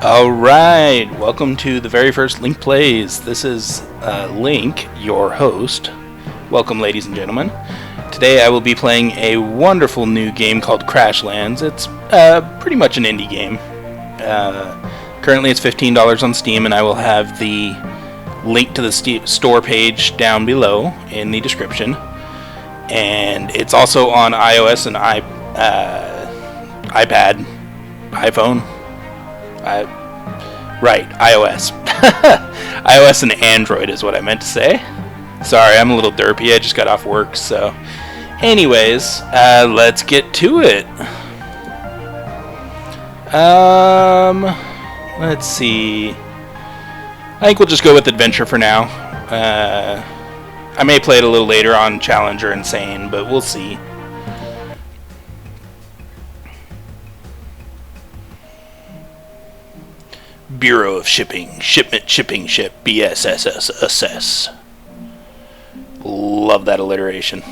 Alright, welcome to the very first Link Plays. This is Link, your host. Welcome, ladies and gentlemen. Today I will be playing a wonderful new game called Crashlands. It's pretty much an indie game. Currently it's $15 on Steam, and I will have the link to the store page down below in the description. And it's also on iOS and iPad, iPhone. Right, iOS. iOS and Android is what I meant to say. Sorry, I'm a little derpy. I just got off work, so... Anyways, let's get to it. Let's see. I think we'll just go with Adventure for now. I may play it a little later on Challenge or Insane, but we'll see. Bureau of Shipping, Shipment, Shipping Ship, BSSS. Love that alliteration.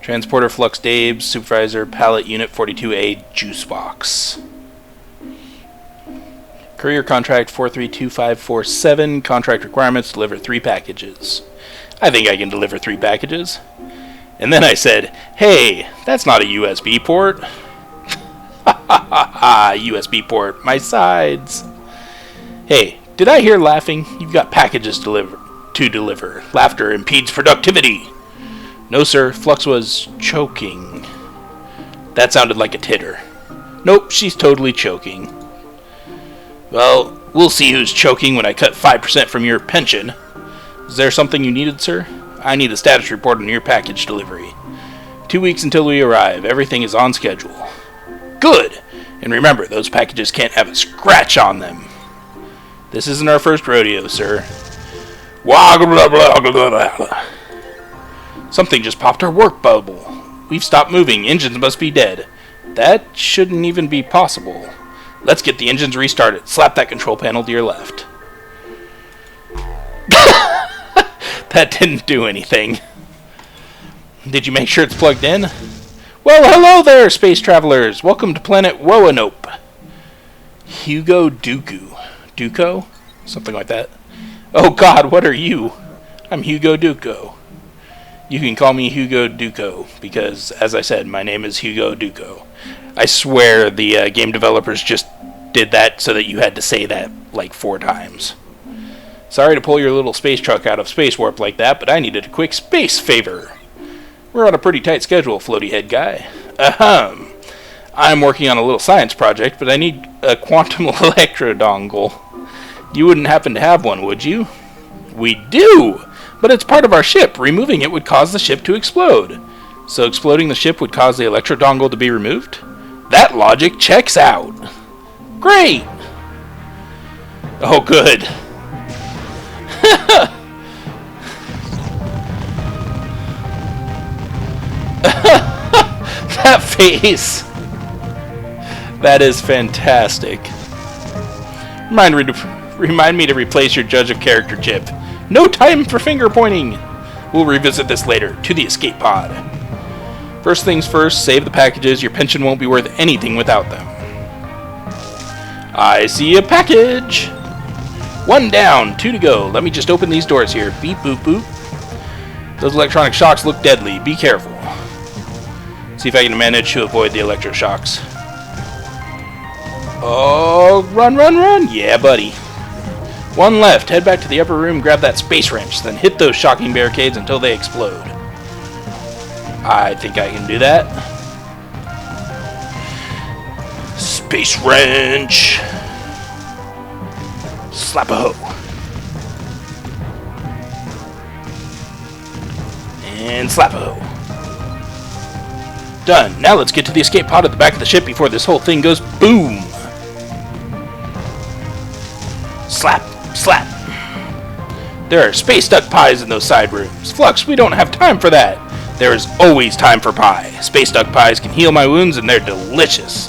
Transporter Flux Dabes, Supervisor, Pallet Unit 42A, Juice Box. Courier Contract 432547, Contract Requirements, deliver 3 packages. I think I can deliver 3 packages. And then I said, hey, that's not a USB port. USB port, my sides. Hey, did I hear laughing? You've got packages to deliver. Laughter impedes productivity. No, sir, Flux was choking. That sounded like a titter. Nope, she's totally choking. Well, we'll see who's choking when I cut 5% from your pension. Is there something you needed, sir? I need a status report on your package delivery. 2 weeks until we arrive. Everything is on schedule. Good! And remember, those packages can't have a scratch on them. This isn't our first rodeo, sir. Something just popped our work bubble. We've stopped moving. Engines must be dead. That shouldn't even be possible. Let's get the engines restarted. Slap that control panel to your left. That didn't do anything. Did you make sure it's plugged in? Well, hello there, space travelers. Welcome to planet Woanope. Hewgodooko. Duco? Something like that. Oh god, what are you? I'm Hewgodooko. You can call me Hewgodooko, because, as I said, my name is Hewgodooko. I swear the game developers just did that so that you had to say that like 4 times. Sorry to pull your little space truck out of space warp like that, but I needed a quick space favor. We're on a pretty tight schedule, floaty head guy. Ahem. I'm working on a little science project, but I need a quantum electrodongle. You wouldn't happen to have one, would you? We do! But it's part of our ship. Removing it would cause the ship to explode. So exploding the ship would cause the electrodongle to be removed? That logic checks out. Great! Oh, good. That face! That is fantastic. Remind me to replace your judge of character chip. No time for finger pointing! We'll revisit this later. To the escape pod. First things first, save the packages. Your pension won't be worth anything without them. I see a package! 1 down, 2 to go. Let me just open these doors here. Beep, boop, boop. Those electronic shocks look deadly. Be careful. See if I can manage to avoid the electroshocks. Oh, run, run, run! Yeah, buddy. 1 left. Head back to the upper room, grab that space wrench, then hit those shocking barricades until they explode. I think I can do that. Space wrench! Slap a hoe. And slap a hoe. Done. Now let's get to the escape pod at the back of the ship before this whole thing goes boom. Slap. Slap. There are space duck pies in those side rooms. Flux, we don't have time for that. There is always time for pie. Space duck pies can heal my wounds and they're delicious.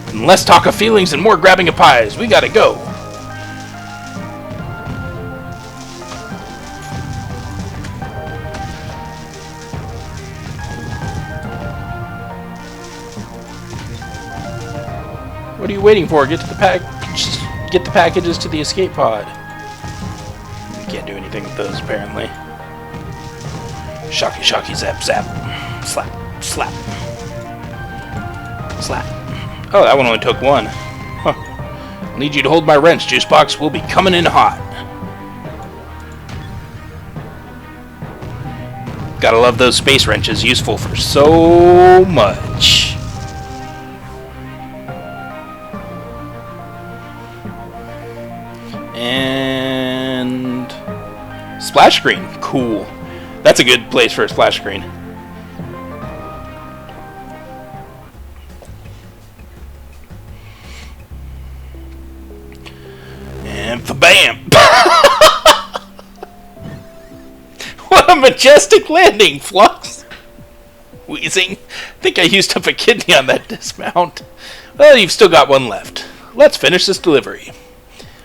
And less talk of feelings and more grabbing of pies. We gotta go. What are you waiting for? Get to the get the packages to the escape pod. We can't do anything with those, apparently. Shocky, shocky, zap, zap. Slap, slap. Slap. Oh, that one only took one. Huh. I'll need you to hold my wrench, Juicebox. We'll be coming in hot. Gotta love those space wrenches, useful for so much. And splash screen, cool. That's a good place for a splash screen. And fa-bam! What a majestic landing, Flux! Wheezing. I think I used up a kidney on that dismount. Well, you've still got one left. Let's finish this delivery.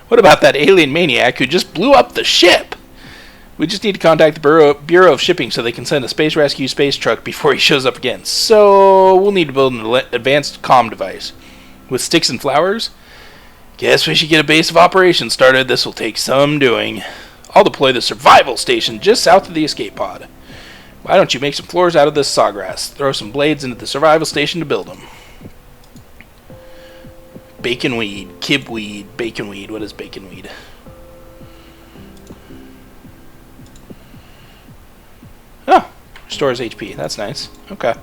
What about that alien maniac who just blew up the ship? We just need to contact the Bureau of Shipping so they can send a space rescue space truck before he shows up again. So, we'll need to build an advanced comm device. With sticks and flowers? Guess we should get a base of operations started. This will take some doing. I'll deploy the survival station just south of the escape pod. Why don't you make some floors out of this sawgrass? Throw some blades into the survival station to build them. Baconweed, kibweed, baconweed. What is baconweed? Oh, restores HP. That's nice. Okay.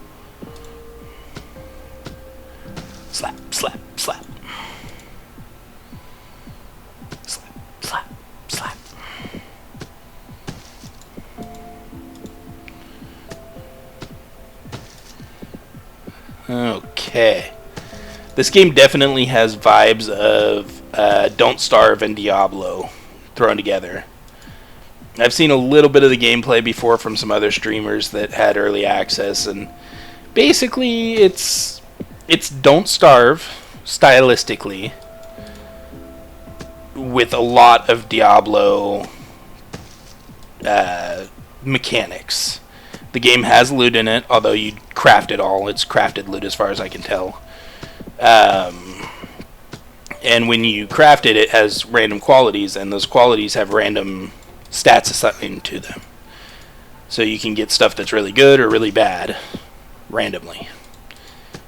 Slap, slap, slap. Slap, slap, slap. Okay. This game definitely has vibes of Don't Starve and Diablo thrown together. I've seen a little bit of the gameplay before from some other streamers that had early access, and basically it's Don't Starve stylistically with a lot of Diablo mechanics. The game has loot in it, although you craft it all. It's crafted loot as far as I can tell. And when you craft it, it has random qualities, and those qualities have random stats assigned to them. So you can get stuff that's really good or really bad randomly,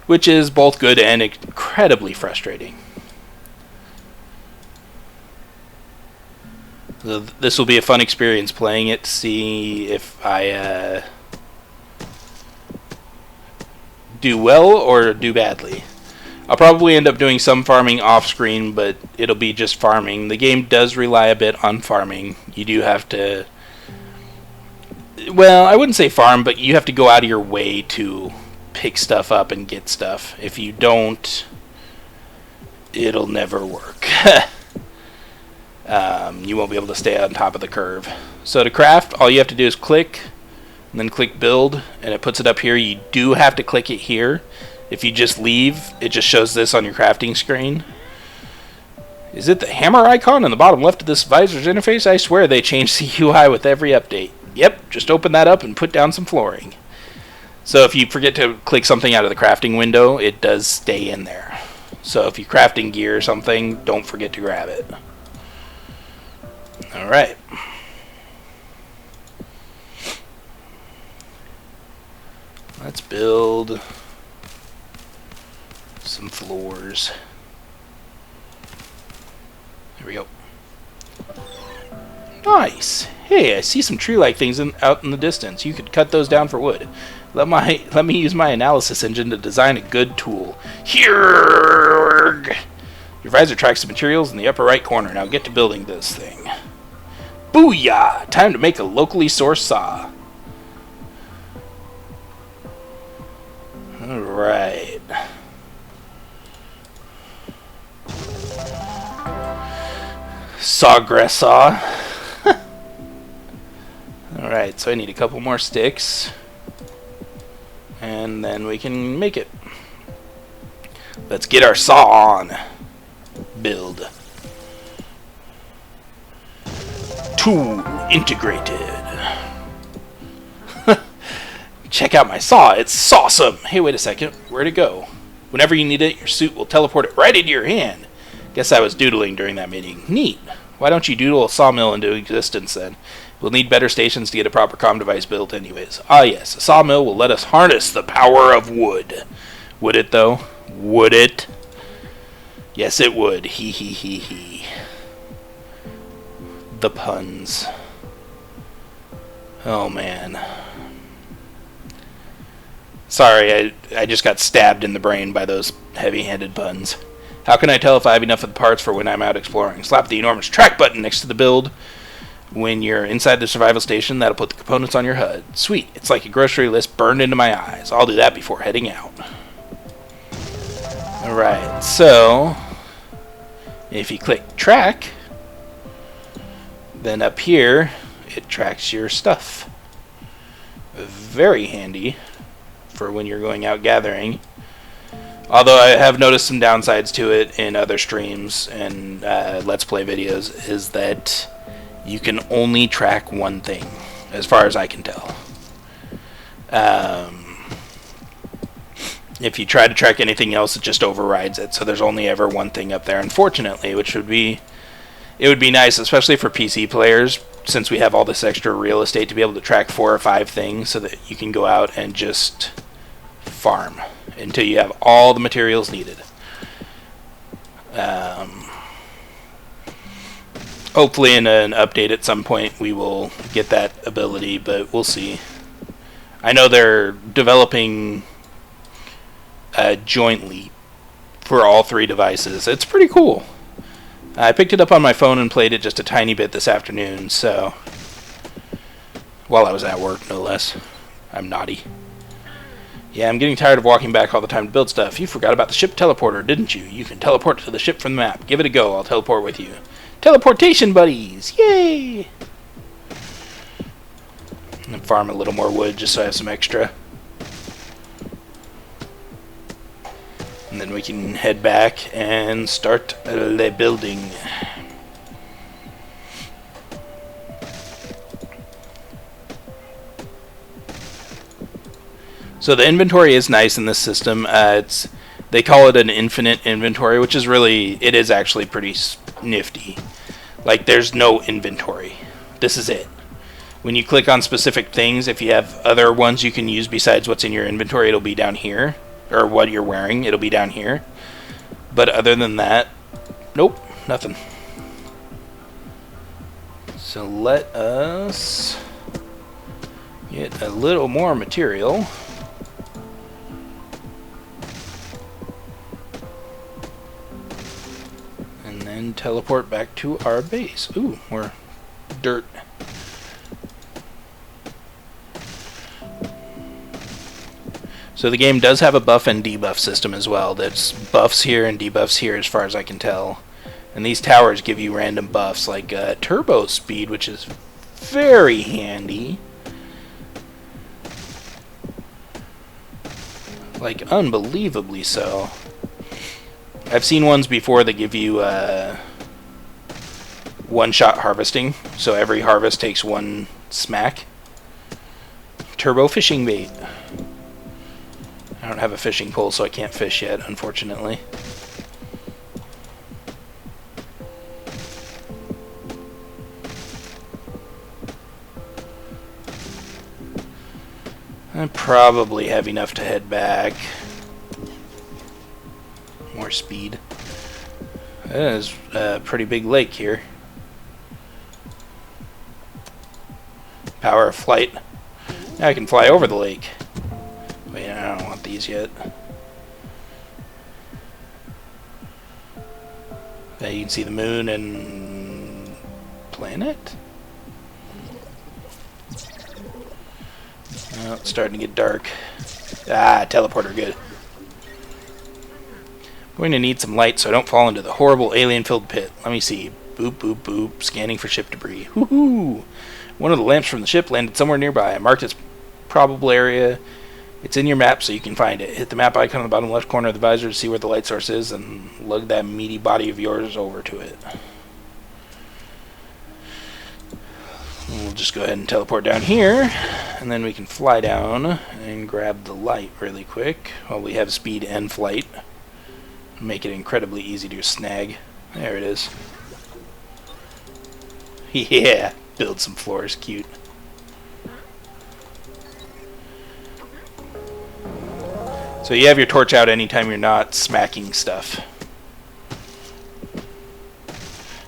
which is both good and incredibly frustrating. So this will be a fun experience playing it to see if I do well or do badly. I'll probably end up doing some farming off screen, but it'll be just farming. The game does rely a bit on farming. You do have to, well, I wouldn't say farm, but you have to go out of your way to pick stuff up and get stuff. If you don't, it'll never work. You won't be able to stay on top of the curve. So to craft, all you have to do is click, and then click build, and it puts it up here. You do have to click it here. If you just leave, it just shows this on your crafting screen. Is it the hammer icon on the bottom left of this visor's interface? I swear they changed the UI with every update. Yep, just open that up and put down some flooring. So if you forget to click something out of the crafting window, it does stay in there. So if you're crafting gear or something, don't forget to grab it. Alright. Let's build some floors. There we go. Nice. Hey, I see some tree-like things out in the distance. You could cut those down for wood. Let me use my analysis engine to design a good tool. Here. Your visor tracks the materials in the upper right corner. Now get to building this thing. Booyah! Time to make a locally sourced saw. Alright. Sawgrass saw. Alright, so I need a couple more sticks. And then we can make it. Let's get our saw on. Build. Tool integrated. Check out my saw. It's awesome. Hey, wait a second. Where'd it go? Whenever you need it, your suit will teleport it right into your hand. Guess I was doodling during that meeting. Neat. Why don't you doodle a sawmill into existence then? We'll need better stations to get a proper comm device built anyways. Ah yes, a sawmill will let us harness the power of wood. Would it though? Would it? Yes it would. Hee hee hee hee. The puns. Oh man. Sorry, I just got stabbed in the brain by those heavy-handed puns. How can I tell if I have enough of the parts for when I'm out exploring? Slap the enormous track button next to the build. When you're inside the survival station, that'll put the components on your HUD. Sweet, it's like a grocery list burned into my eyes. I'll do that before heading out. Alright, so if you click track, then up here it tracks your stuff. Very handy for when you're going out gathering. Although I have noticed some downsides to it in other streams and Let's Play videos, is that you can only track one thing, as far as I can tell. If you try to track anything else, it just overrides it, so there's only ever one thing up there, unfortunately, which would be... It would be nice, especially for PC players, since we have all this extra real estate, to be able to track 4 or 5 things so that you can go out and just farm until you have all the materials needed. Hopefully in an update at some point we will get that ability, but we'll see. I know they're developing jointly for all 3 devices. It's pretty cool. I picked it up on my phone and played it just a tiny bit this afternoon, so... While I was at work, no less. I'm naughty. Yeah, I'm getting tired of walking back all the time to build stuff. You forgot about the ship teleporter, didn't you? You can teleport to the ship from the map. Give it a go, I'll teleport with you. Teleportation buddies! Yay! And farm a little more wood just so I have some extra. And then we can head back and start the building. So the inventory is nice in this system. They call it an infinite inventory, which is really, it is actually pretty nifty. Like, there's no inventory. This is it. When you click on specific things, if you have other ones you can use besides what's in your inventory, it'll be down here. Or what you're wearing, it'll be down here. But other than that, nope, nothing. So let us get a little more material. And then teleport back to our base. Ooh, more dirt. So the game does have a buff and debuff system as well. There's buffs here and debuffs here as far as I can tell. And these towers give you random buffs like turbo speed, which is very handy. Like unbelievably so. I've seen ones before that give you one-shot harvesting. So every harvest takes 1 smack. Turbo fishing bait. I don't have a fishing pole, so I can't fish yet, unfortunately. I probably have enough to head back. More speed. That is a pretty big lake here. Power of flight. Now I can fly over the lake. Wait, I don't want these yet. You can see the moon and planet. Oh, it's starting to get dark. Ah, teleporter, good. I'm going to need some light so I don't fall into the horrible alien-filled pit. Let me see. Boop, boop, boop. Scanning for ship debris. Woohoo! One of the lamps from the ship landed somewhere nearby. I marked its probable area. It's in your map so you can find it. Hit the map icon on the bottom left corner of the visor to see where the light source is and lug that meaty body of yours over to it. We'll just go ahead and teleport down here, and then we can fly down and grab the light really quick while we have speed and flight. Make it incredibly easy to snag. There it is. Yeah, build some floors, cute. So you have your torch out anytime you're not smacking stuff.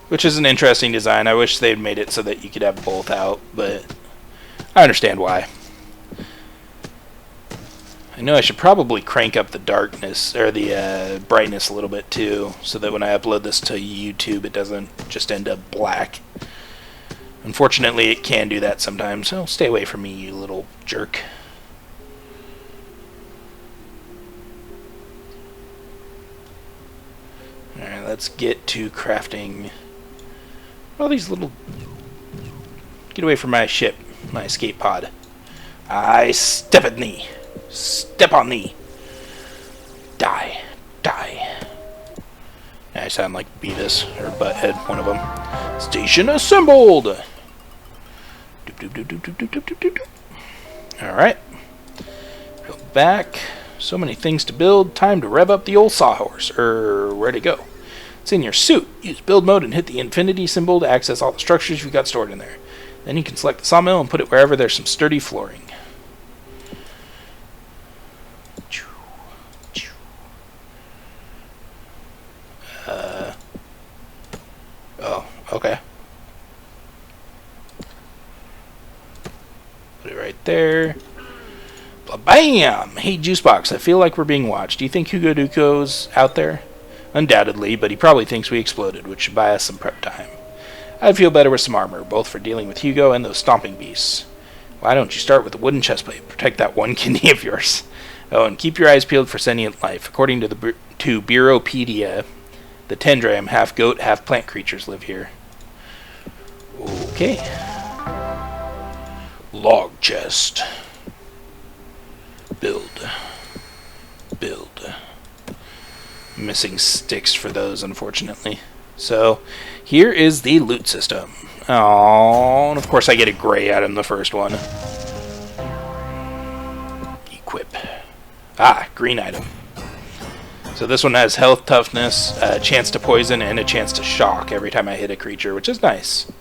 Which is an interesting design. I wish they'd made it so that you could have both out, but I understand why. I know I should probably crank up the darkness, or the brightness a little bit too, so that when I upload this to YouTube it doesn't just end up black. Unfortunately, it can do that sometimes, so stay away from me, you little jerk. Alright, let's get to crafting all these little... Get away from my ship, my escape pod. I step at thee. Step on thee. Die. Die. I sound like Beavis, or Butthead, one of them. Station assembled! Alright. Go back. So many things to build. Time to rev up the old sawhorse. Where'd it go? It's in your suit. Use build mode and hit the infinity symbol to access all the structures you've got stored in there. Then you can select the sawmill and put it wherever there's some sturdy flooring. Oh, okay. Put it right there. Bam! Hey, Juicebox, I feel like we're being watched. Do you think Hewgodooko's out there? Undoubtedly, but he probably thinks we exploded, which should buy us some prep time. I'd feel better with some armor, both for dealing with Hugo and those stomping beasts. Why don't you start with a wooden chestplate? Protect that one kidney of yours. Oh, and keep your eyes peeled for sentient life. According to the Bureaupedia, the Tendram, half goat, half plant creatures live here. Okay. Log chest. Build. Build. Missing sticks for those, unfortunately. So, here is the loot system. Oh, and of course I get a gray out in the first one. Equip. Ah, green item. So this one has health, toughness, a chance to poison, and a chance to shock every time I hit a creature, which is nice.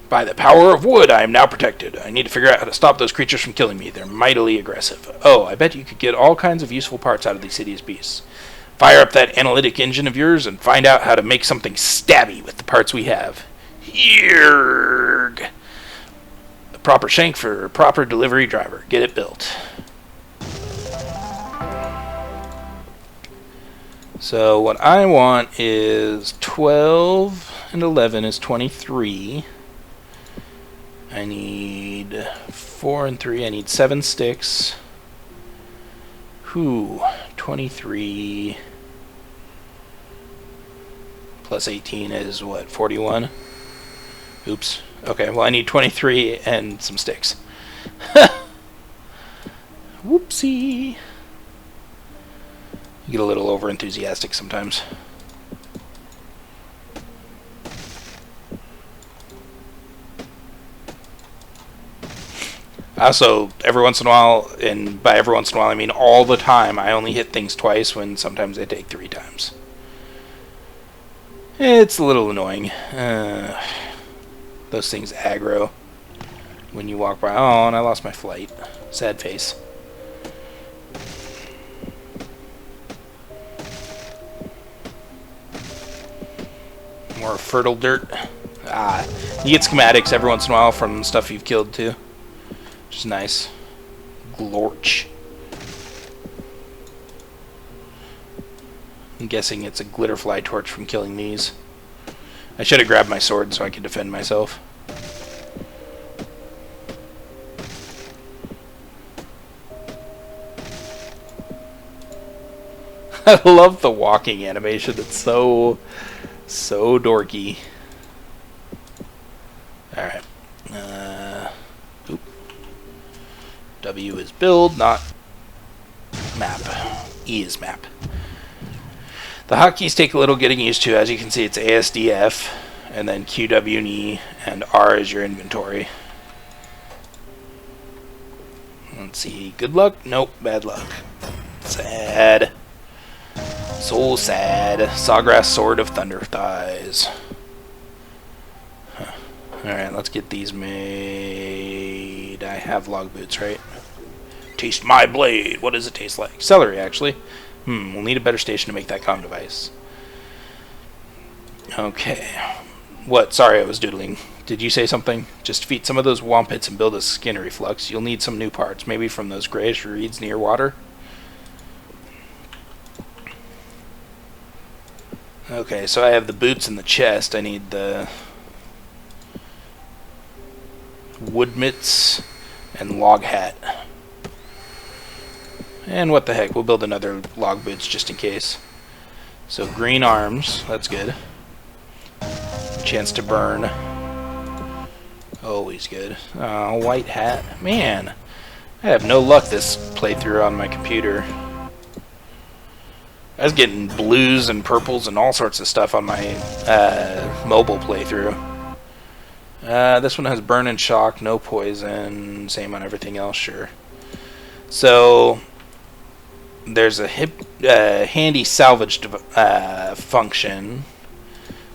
By the power of wood, I am now protected. I need to figure out how to stop those creatures from killing me. They're mightily aggressive. Oh, I bet you could get all kinds of useful parts out of these hideous beasts. Fire up that analytic engine of yours and find out how to make something stabby with the parts we have. Yerg! A proper shank for a proper delivery driver. Get it built. So what I want is 12 and 11 is 23. I need 4 and 3. I need 7 sticks. 23 plus 18 is what, 41? Oops. Okay, well I need 23 and some sticks. Whoopsie. You get a little over enthusiastic sometimes. Also, every once in a while, and by every once in a while I mean all the time, I only hit things twice when sometimes they take 3 times. It's a little annoying. Those things aggro when you walk by. Oh, and I lost my flight. Sad face. More fertile dirt. Ah, you get schematics every once in a while from stuff you've killed too. Which is nice. Glorch. I'm guessing it's a glitterfly torch from killing these. I should have grabbed my sword so I could defend myself. I love the walking animation. It's so dorky. Alright. W is build, not map. E is map. The hotkeys take a little getting used to. As you can see, it's ASDF, and then Q, W, and E, and R is your inventory. Let's see. Good luck? Nope. Bad luck. Sad. So sad. Sawgrass Sword of Thunder Thighs. Huh. Alright, let's get these made. I have log boots, right? Taste my blade. What does it taste like? Celery, actually. We'll need a better station to make that comm device. Okay. What? Sorry, I was doodling. Did you say something? Just defeat some of those wompits and build a skinnery flux. You'll need some new parts, maybe from those grayish reeds near water. Okay, so I have the boots in the chest. I need the wood mitts and log hat. And what the heck, we'll build another log boots just in case. So green arms, that's good. Chance to burn. Always good. White hat. Man, I have no luck this playthrough on my computer. I was getting blues and purples and all sorts of stuff on my mobile playthrough. This one has burn and shock, no poison, same on everything else, sure. So there's a handy salvage function.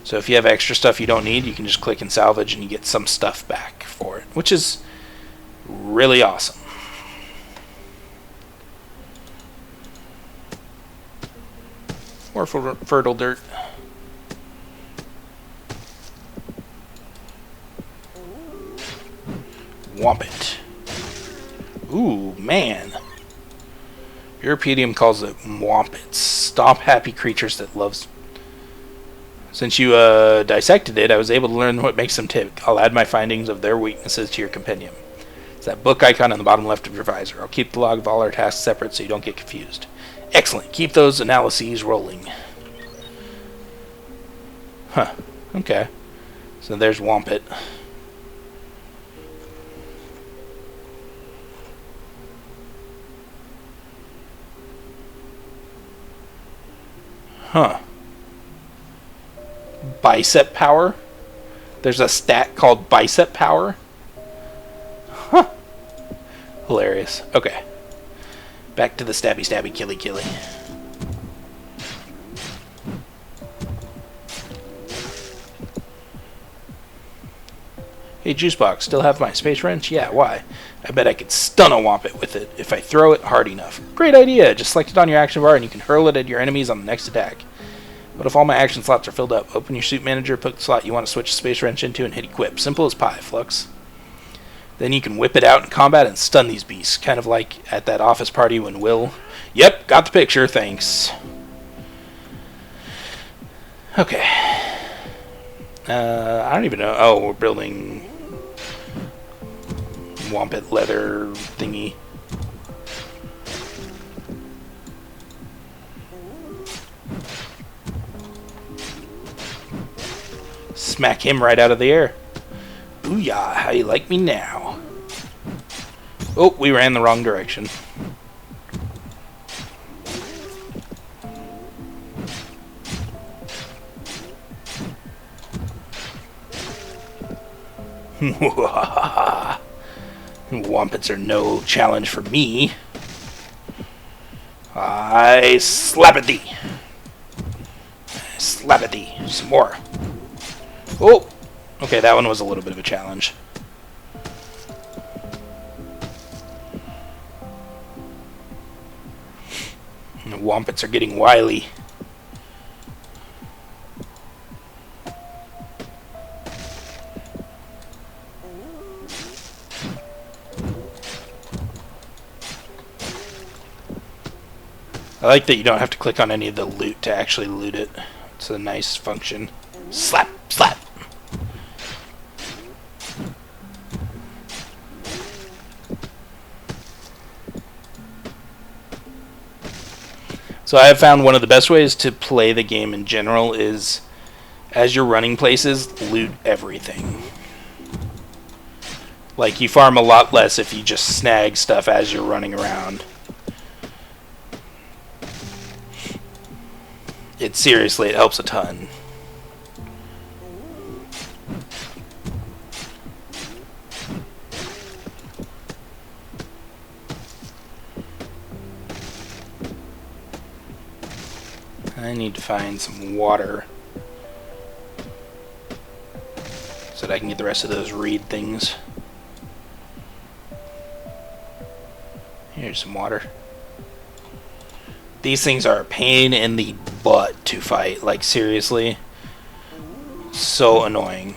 So if you have extra stuff you don't need, you can just click and salvage and you get some stuff back for it, which is really awesome. More fertile dirt. Wompit. Ooh, man. European calls it wompits. Stop happy creatures that loves. Since you dissected it, I was able to learn what makes them tick. I'll add my findings of their weaknesses to your compendium. It's that book icon on the bottom left of your visor. I'll keep the log of all our tasks separate so you don't get confused. Excellent. Keep those analyses rolling. Huh. Okay. So there's Wompit. Huh. Bicep power? There's a stat called bicep power? Huh. Hilarious. Okay. Back to the stabby stabby killy killy. Hey Juicebox, still have my space wrench? Yeah, why? I bet I could stun a Wompit with it if I throw it hard enough. Great idea! Just select it on your action bar and you can hurl it at your enemies on the next attack. But if all my action slots are filled up, open your suit manager, pick the slot you want to switch the space wrench into, and hit equip. Simple as pie, Flux. Then you can whip it out in combat and stun these beasts, kind of like at that office party when Will... Yep, got the picture, thanks. Okay. I don't even know... Oh, we're building... Wompit leather thingy. Smack him right out of the air. Booyah, how you like me now? Oh, we ran the wrong direction. Wompits are no challenge for me. I slap at thee. I slap at thee. Some more. Oh! Okay, that one was a little bit of a challenge. The Wompits are getting wily. I like that you don't have to click on any of the loot to actually loot it. It's a nice function. Slap! Slap! So I have found one of the best ways to play the game in general is, as you're running places, loot everything. Like, you farm a lot less if you just snag stuff as you're running around. It seriously, it helps a ton. I need to find some water so that I can get the rest of those reed things. Here's some water. These things are a pain in the butt to fight. Like, seriously. So annoying.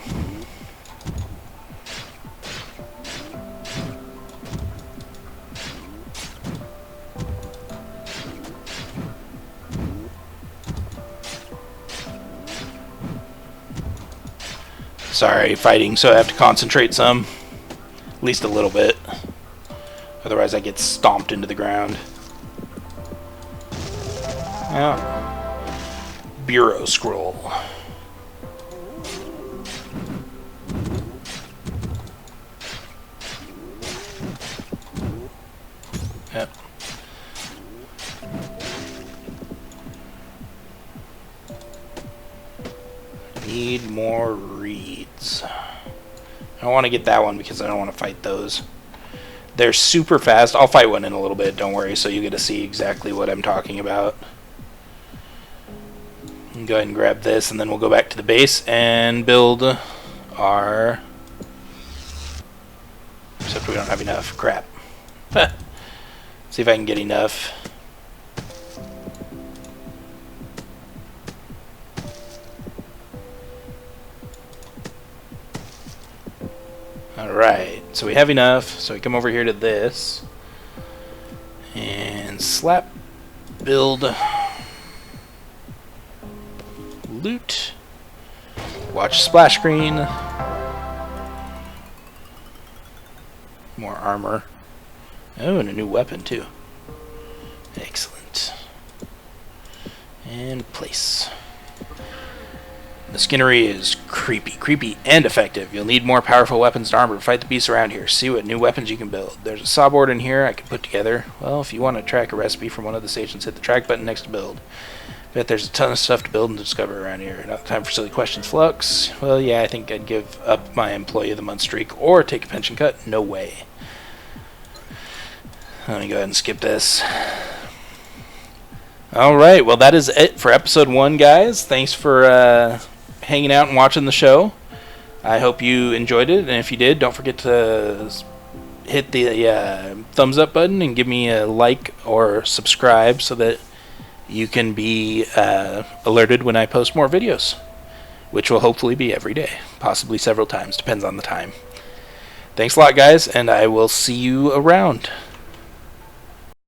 Sorry, fighting, so I have to concentrate some. At least a little bit. Otherwise I get stomped into the ground. Yeah. Bureau scroll. Yep. Need more reeds. I don't want to get that one because I don't want to fight those. They're super fast. I'll fight one in a little bit, don't worry, so you get to see exactly what I'm talking about. Go ahead and grab this, and then we'll go back to the base and build our... Except we don't have enough. Crap. See if I can get enough. Alright, so we have enough, so we come over here to this and slap build loot, watch splash screen, more armor, oh, and a new weapon too, excellent, and place. The skinnery is creepy and effective. You'll need more powerful weapons and armor to fight the beasts around here. See what new weapons you can build. There's a sawboard in here I can put together. Well, if you want to track a recipe from one of the stations, hit the track button next to build. Bet there's a ton of stuff to build and discover around here. Not time for silly questions, Flux. Well, yeah, I think I'd give up my Employee of the Month streak or take a pension cut. No way. Let me go ahead and skip this. Alright, well that is it for episode 1, guys. Thanks for hanging out and watching the show. I hope you enjoyed it, and if you did, don't forget to hit the thumbs up button and give me a like or subscribe so that you can be alerted when I post more videos, which will hopefully be every day, possibly several times, depends on the time. Thanks a lot, guys, and I will see you around.